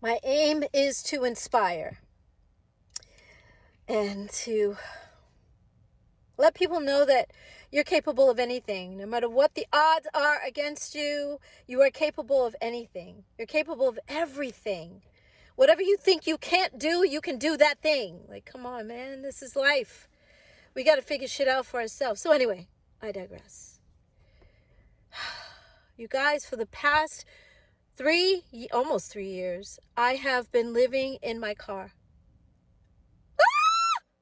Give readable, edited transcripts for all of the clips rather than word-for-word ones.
My aim is to inspire and to let people know that you're capable of anything. No matter what the odds are against you, you are capable of anything. You're capable of everything. Whatever you think you can't do, you can do that thing. Like, come on, man, this is life. We got to figure shit out for ourselves. So, anyway, I digress. You guys, for the past almost 3 years, I have been living in my car.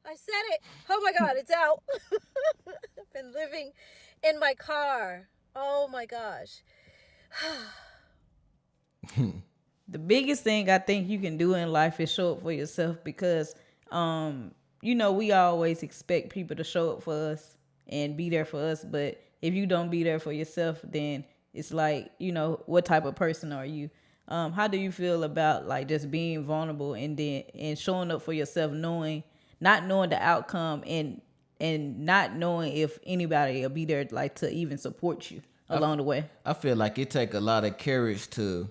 I said it. Oh my God, it's out. I've been living in my car. Oh my gosh. The biggest thing I think you can do in life is show up for yourself because we always expect people to show up for us and be there for us, but if you don't be there for yourself, then it's like, what type of person are you? How do you feel about like just being vulnerable and showing up for yourself, not knowing the outcome and not knowing if anybody will be there like to even support you along the way? I feel like it take a lot of courage to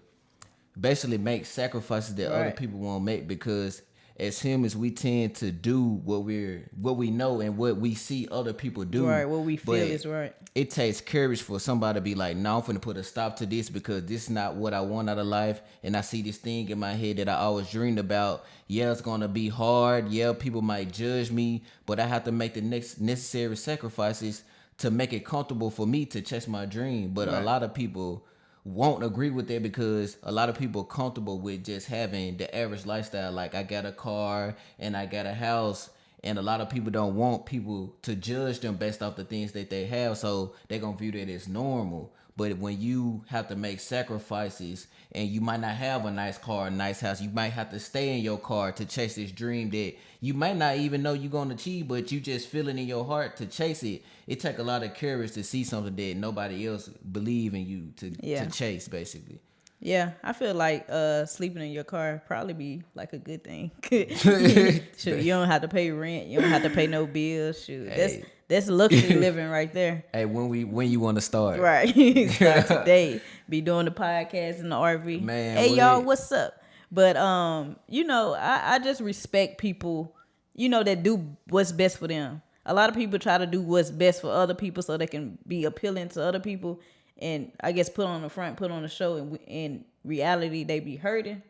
basically make sacrifices that other Right. people won't make, because as humans we tend to do what we know and what we see other people Right. do. What we feel But is right. it takes courage for somebody to be like, no, I'm finna put a stop to this because this is not what I want out of life, and I see this thing in my head that I always dreamed about. Yeah, it's gonna be hard. Yeah, people might judge me, but I have to make the next necessary sacrifices to make it comfortable for me to chase my dream. But a Right. lot of people won't agree with that because a lot of people are comfortable with just having the average lifestyle. Like, I got a car and I got a house, and a lot of people don't want people to judge them based off the things that they have, so they're gonna view that as normal. But when you have to make sacrifices and you might not have a nice car, a nice house, you might have to stay in your car to chase this dream that you might not even know you're gonna achieve, but you just feel it in your heart to chase it. It take a lot of courage to see something that nobody else believe in you to Yeah. chase, basically. Yeah, I feel like sleeping in your car probably be like a good thing. Shoot, you don't have to pay rent, you don't have to pay no bills. Shoot, that's Hey, that's luxury living right there. hey, when you want to start, Right. Start today. Be doing the podcast in the RV. man? Hey y'all, What? what's up? But I just respect people, that do what's best for them. A lot of people try to do what's best for other people so they can be appealing to other people, and I guess put on the front, put on the show, and in reality they be hurting.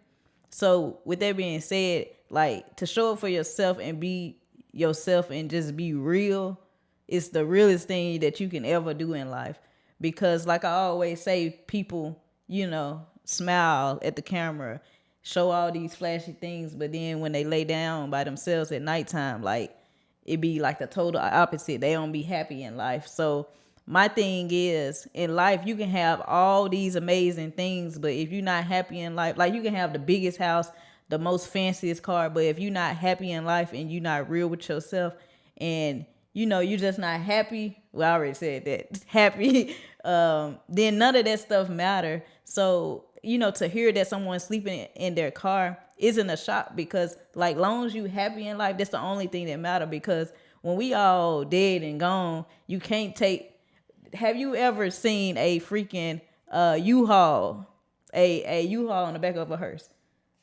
So with that being said, like to show up for yourself and be yourself and just be real is the realest thing that you can ever do in life. Because like I always say, people, smile at the camera, show all these flashy things, but then when they lay down by themselves at nighttime, like it be like the total opposite. They don't be happy in life. So my thing is, in life you can have all these amazing things, but if you're not happy in life, like you can have the biggest house, the most fanciest car, but if you're not happy in life and you're not real with yourself, and you're just not happy, well, I already said that, happy, then none of that stuff matter. So to hear that someone's sleeping in their car isn't a shock, because like long as you happy in life, that's the only thing that matter. Because when we all dead and gone, you can't take. Have you ever seen a freaking U-Haul, a U-Haul on the back of a hearse?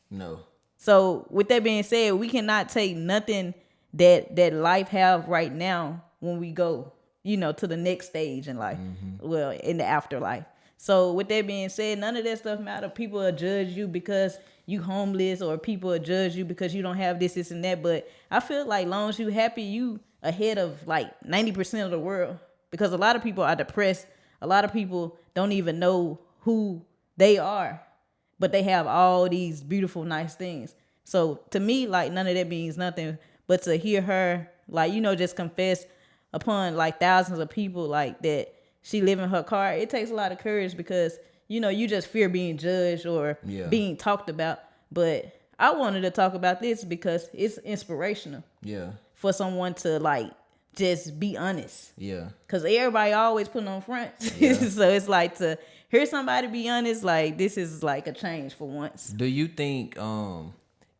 No. So with that being said, we cannot take nothing that life have right now when we go, to the next stage in life. Well, in the afterlife. So with that being said, none of that stuff matter. People will judge you because you homeless, or people will judge you because you don't have this, and that. But I feel like long as you happy, you ahead of like 90% of the world. Because a lot of people are depressed. A lot of people don't even know who they are, but they have all these beautiful, nice things. So to me, like none of that means nothing. But to hear her, like, just confess upon like thousands of people like that she live in her car, it takes a lot of courage, because you just fear being judged or Yeah. being talked about. But I wanted to talk about this because it's inspirational Yeah. for someone to like just be honest, Yeah. because everybody always putting on front. Yeah. So it's like to hear somebody be honest, like this is like a change for once. Do you think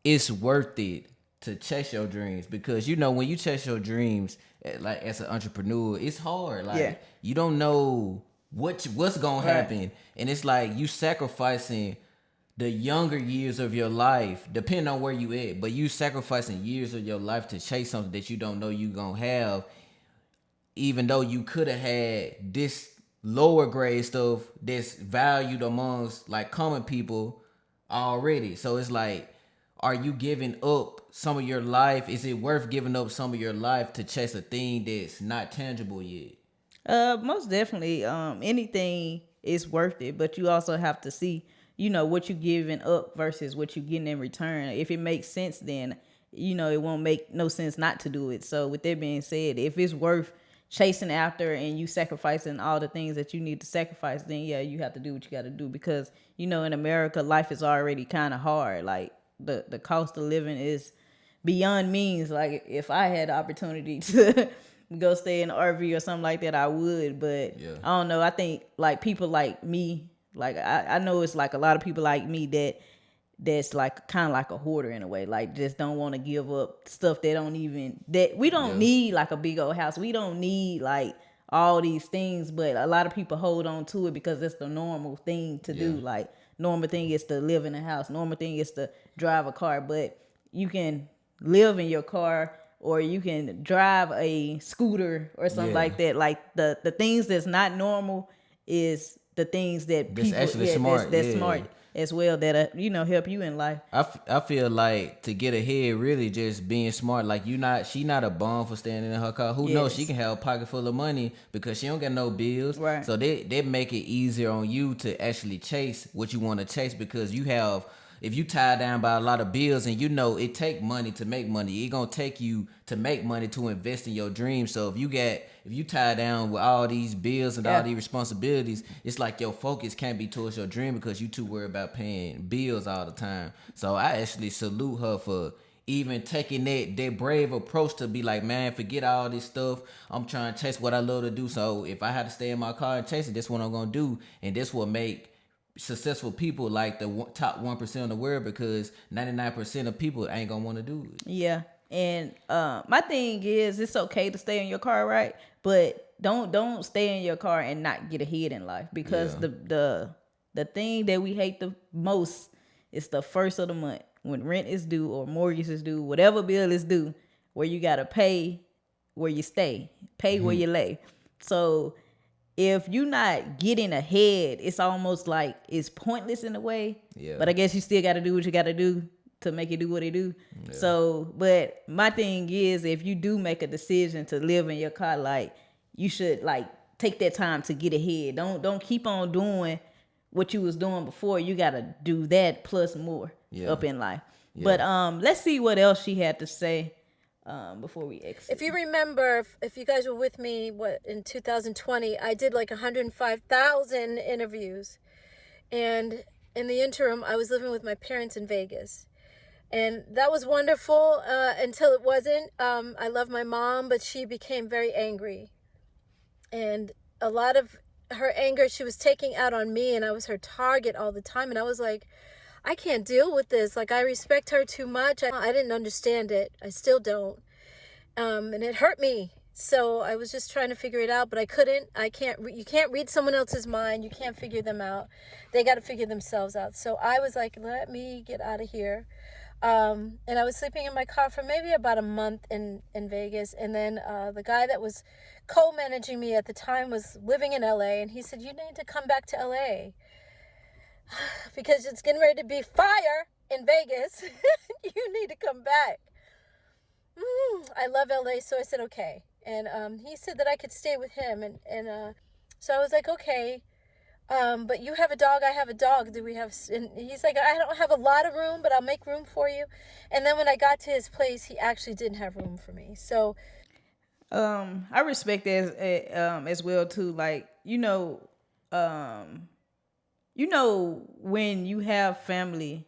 it's worth it to chase your dreams? Because when you chase your dreams, like as an entrepreneur, it's hard. Like, Yeah. you don't know what's gonna Right. happen, and it's like you sacrificing the younger years of your life, depending on where you at, but you sacrificing years of your life to chase something that you don't know you gonna have, even though you could have had this lower grade stuff that's valued amongst like common people already. So it's like, are you giving up some of your life? Is it worth giving up some of your life to chase a thing that's not tangible yet? Most definitely. Anything is worth it, but you also have to see, what you giving up versus what you getting in return. If it makes sense, then it won't make no sense not to do it. So with that being said, if it's worth chasing after and you sacrificing all the things that you need to sacrifice, then yeah, you have to do what you got to do because in America, life is already kind of hard. Like the cost of living is beyond means. Like if I had the opportunity to go stay in an RV or something like that, I would. But Yeah. I don't know. I think like people like me, like I know it's like a lot of people like me that's like kind of like a hoarder in a way, like just don't want to give up stuff that we don't Yeah. need, like a big old house. We don't need like all these things, but a lot of people hold on to it because it's the normal thing to do. Yeah. Like normal thing is to live in a house. Normal thing is to drive a car, but you can live in your car or you can drive a scooter or something Yeah. like that. Like the things that's not normal is the things that That's people, actually yeah, smart. that's Yeah. smart as well, that help you in life. I feel like to get ahead, really just being smart. Like she not a bum for standing in her car. Who knows? She Yes. can have a pocket full of money because she don't got no bills. Right. So they make it easier on you to actually chase what you want to chase because you have. If you tie down by a lot of bills and it take money to make money, it gonna take you to make money to invest in your dreams. So if you tie down with all these bills and all Yeah. these responsibilities, it's like your focus can't be towards your dream because you too worried about paying bills all the time. So I actually salute her for even taking that brave approach to be like, man, forget all this stuff. I'm trying to chase what I love to do. So if I had to stay in my car and chase it, that's what I'm gonna do, and this will make successful people like the top 1% of the world because 99% of people ain't gonna want to do it. Yeah. And my thing is, it's okay to stay in your car, right? But don't stay in your car and not get ahead in life, because Yeah. the thing that we hate the most is the first of the month when rent is due or mortgage is due, whatever bill is due, where you gotta pay where you stay, pay where you lay. So if you're not getting ahead, it's almost like it's pointless in a way. Yeah. But I guess you still got to do what you got to do to make it do what it do. Yeah. So, but my thing is, if you do make a decision to live in your car, like you should like take that time to get ahead. Don't keep on doing what you was doing before. You got to do that plus more up in life. Yeah. But let's see what else she had to say before we exit. If you remember, if you guys were with me, in 2020, I did like 105,000 interviews. And in the interim, I was living with my parents in Vegas. And that was wonderful until it wasn't. I love my mom, but she became very angry. And a lot of her anger, she was taking out on me, and I was her target all the time. And I was like, I can't deal with this. Like, I respect her too much. I didn't understand it. I still don't. And it hurt me. So I was just trying to figure it out, but I couldn't. You can't read someone else's mind. You can't figure them out. They got to figure themselves out. So I was like, let me get out of here. And I was sleeping in my car for maybe about a month in Vegas. And then the guy that was co-managing me at the time was living in LA. And he said, you need to come back to LA because it's getting ready to be fire in Vegas. You need to come back. I love LA, so I said okay. And he said that I could stay with him, and so I was like, okay. But you have a dog, I have a dog. Do we have? And he's like, I don't have a lot of room, but I'll make room for you. And then when I got to his place, he actually didn't have room for me. So, I respect that as well too. Like when you have family,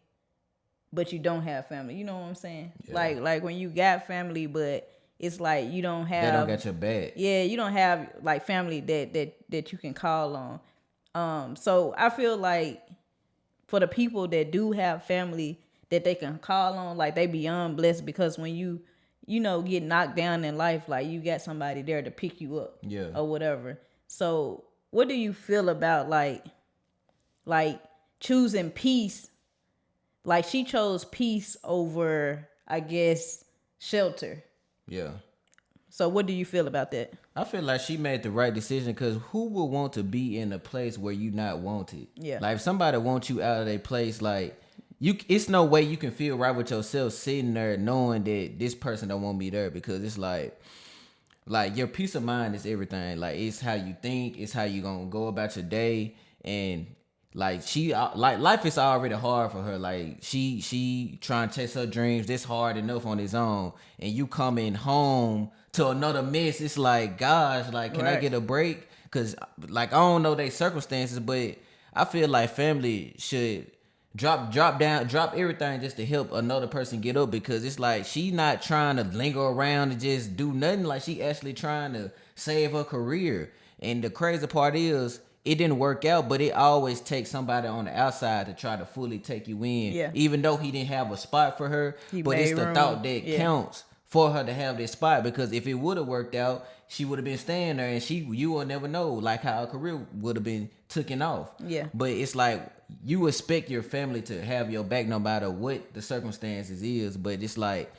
but you don't have family. You know what I'm saying? Yeah. Like when you got family, but it's like you don't have. They don't got your back. Yeah, you don't have like family that you can call on. So I feel like for the people that do have family that they can call on, like they beyond blessed, because when you get knocked down in life, like you got somebody there to pick you up, yeah, or whatever. So what do you feel about like choosing peace like she chose peace over, I guess, shelter. Yeah. So what do you feel about that? I feel like she made the right decision because who would want to be in a place where you not wanted? Yeah. Like if somebody wants you out of their place, like it's no way you can feel right with yourself sitting there knowing that this person don't want me there because it's like your peace of mind is everything. Like it's how you think, it's how you gonna go about your day, and like like life is already hard for her. Like she trying to chase her dreams. This hard enough on his own, and you coming home to another mess. It's like, gosh, like can I Right. get a break? Cause like I don't know their circumstances, but I feel like family should drop everything just to help another person get up because it's like she not trying to linger around and just do nothing. Like she actually trying to save her career. And the crazy part is it didn't work out, but it always takes somebody on the outside to try to fully take you in. Yeah. Even though he didn't have a spot for her, He but it's made the room. thought that Yeah. counts for her to have this spot because if it would have worked out, she would have been staying there and you will never know like how her career would have been taken off. Yeah. But it's like you expect your family to have your back no matter what the circumstances is. But it's like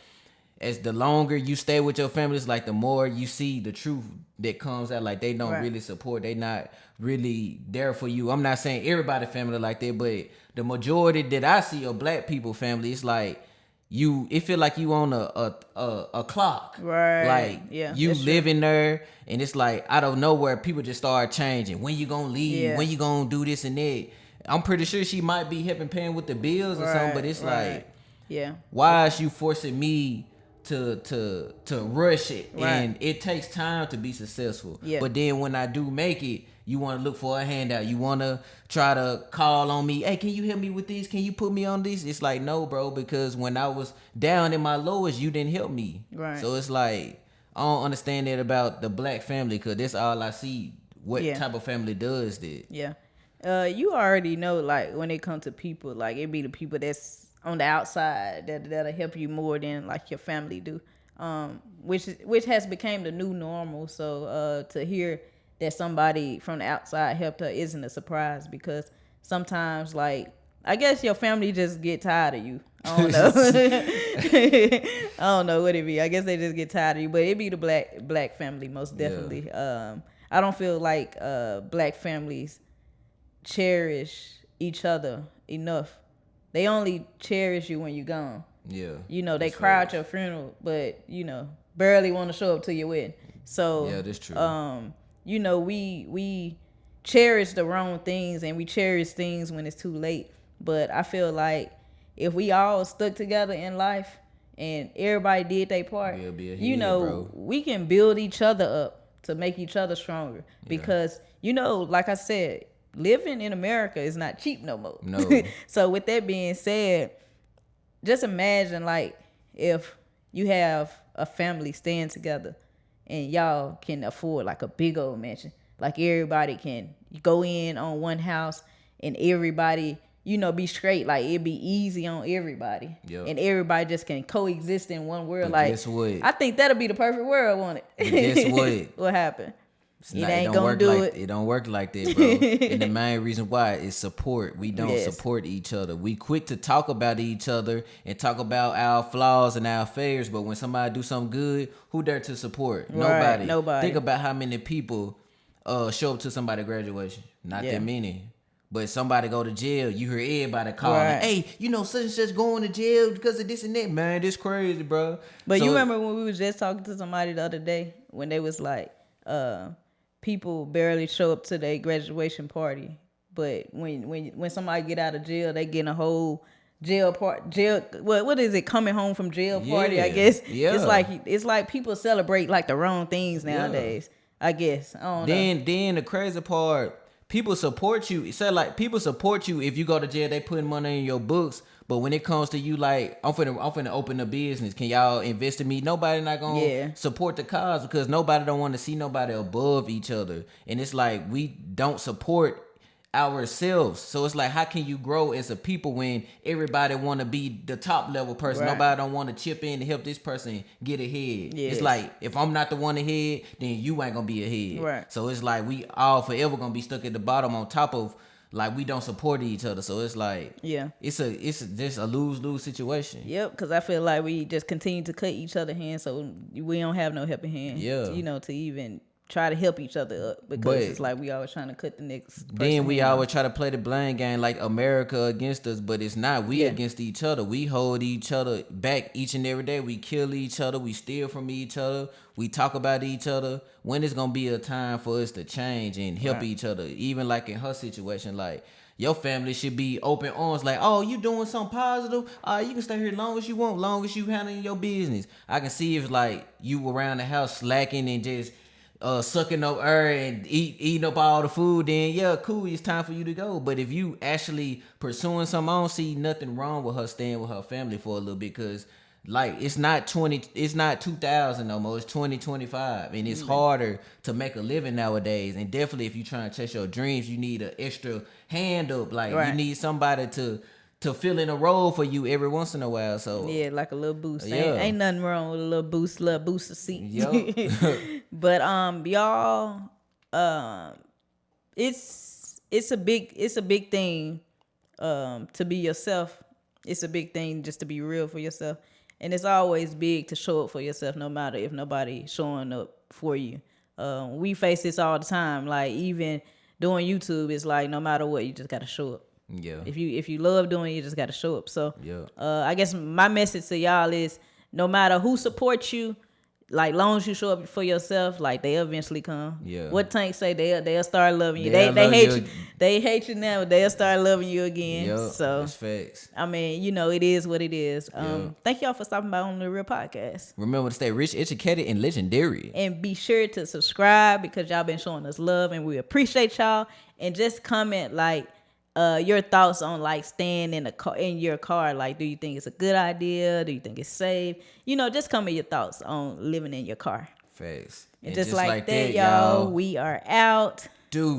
as the longer you stay with your family, it's like the more you see the truth that comes out. Like they don't Right. really support. They not really there for you. I'm not saying everybody family like that, but the majority that I see of black people family, it's like it feel like you on a clock. Right. Like Yeah, you that's true. living there and it's like out of nowhere people just start changing. When you gonna leave? Yeah. When you gonna do this and that? I'm pretty sure she might be helping paying with the bills or something, but it's like yeah. why is you forcing me to rush it? Right. And it takes time to be successful. Yeah. But then when I do make it, you want to look for a handout. You want to try to call on me. Hey, can you help me with this? Can you put me on this? It's like, no, bro, because when I was down in my lowest, you didn't help me. Right. So it's like, I don't understand that about the black family because that's all I see. What Yeah. type of family does that? Yeah. You already know, like, when it comes to people, like, it be the people that's on the outside that'll help you more than, like, your family do. Which has become the new normal. So, to hear that somebody from the outside helped her isn't a surprise because sometimes, like, I guess your family just get tired of you. I don't know. I don't know what it be. I guess they just get tired of you. But it be the black family most definitely. I don't feel like black families cherish each other enough. They only cherish you when you're gone. Yeah. You know, they that's cry facts. at your funeral, but you know, barely want to show up to your wedding. So Yeah, that's true. you know, we cherish the wrong things and we cherish things when it's too late. But I feel like if we all stuck together in life and everybody did their part, We'll be ahead, you know, bro. we can build each other up to make each other stronger. Because, you know, like I said, living in America is not cheap no more. No. So with that being said, just imagine like if you have a family staying together and y'all can afford like a big old mansion. Like everybody can go in on one house and everybody, you know, be straight. Like it'd be easy on everybody. Yep. And everybody just can coexist in one world. But like guess what? I think that'll be the perfect world, won't it? But guess what? What happened? It ain't don't gonna work do like, it. It don't work like that, bro. And the main reason why is support. We don't Yes. support each other. We quick to talk about each other and talk about our flaws and our failures, but when somebody do something good, who there to support? Right, nobody. Think about how many people show up to somebody's graduation. Not Yeah. that many. But somebody go to jail, you hear everybody calling, Right. hey, you know, such and such going to jail because of this and that. Man, this crazy, bro. But So- you remember when we was just talking to somebody the other day when they was like, people barely show up to their graduation party, but when somebody get out of jail, they get a whole what is it, coming home from jail party? I Yeah, guess yeah. it's like people celebrate like the wrong things nowadays. I guess I don't know. Then the crazy part, people support you. Say like people support you if you go to jail. They putting money in your books. But when it comes to you, like I'm finna open a business. Can y'all invest in me? Nobody not gonna support the cause because nobody don't want to see nobody above each other. And it's like we don't support ourselves. So it's like how can you grow as a people when everybody want to be the top level person? Right. Nobody don't want to chip in to help this person get ahead. Yes. It's like if I'm not the one ahead, then you ain't gonna be ahead. Right. So it's like we all forever gonna be stuck at the bottom on top of like we don't support each other. So it's like, Yeah. it's just a lose-lose situation. Yep, because I feel like we just continue to cut each other hands, so we don't have no helping hand. Yeah. You know, to even try to help each other up, because But it's like we always trying to cut the next person. then we hand always off. try to play the blame game like America against us, but it's not. We Yeah. against each other. We hold each other back each and every day. We kill each other. We steal from each other. We talk about each other. When is gonna be a time for us to change and help each other? Even like in her situation, like your family should be open arms. Like, oh, you doing something positive? You can stay here as long as you want, long as you handling your business. I can see if like you around the house slacking and just sucking up air and eating up all the food, then yeah, cool, it's time for you to go. But if you actually pursuing something, I don't see nothing wrong with her staying with her family for a little bit, because like it's not 2000 no more, it's 2025, and it's harder to make a living nowadays. And definitely if you trying to chase your dreams, you need an extra hand up. Like you need somebody to fill in a role for you every once in a while. So Yeah, like a little boost. Yeah. Ain't nothing wrong with a little boost of seat. Yup. But y'all, it's a big thing to be yourself. It's a big thing just to be real for yourself. And it's always big to show up for yourself, no matter if nobody showing up for you. We face this all the time. Like even doing YouTube, it's like no matter what, you just gotta show up. Yeah. If you love doing it, you just gotta show up. So Yeah. I guess my message to y'all is, no matter who supports you, like long as you show up for yourself, like they'll eventually come. Yeah. What Tank say, they'll start loving you. They'll They love hate you. you. They hate you now, but they'll start loving you again. Yup. So That's facts. I mean, you know, it is what it is. Yeah. Thank y'all for stopping by on the Real Podcast. Remember to stay rich, educated, and legendary. And be sure to subscribe, because y'all been showing us love and we appreciate y'all. And just comment like your thoughts on like staying in your car. Like, do you think it's a good idea? Do you think it's safe? You know, just comment your thoughts on living in your car. Facts. And just like that, y'all, we are out. Dude.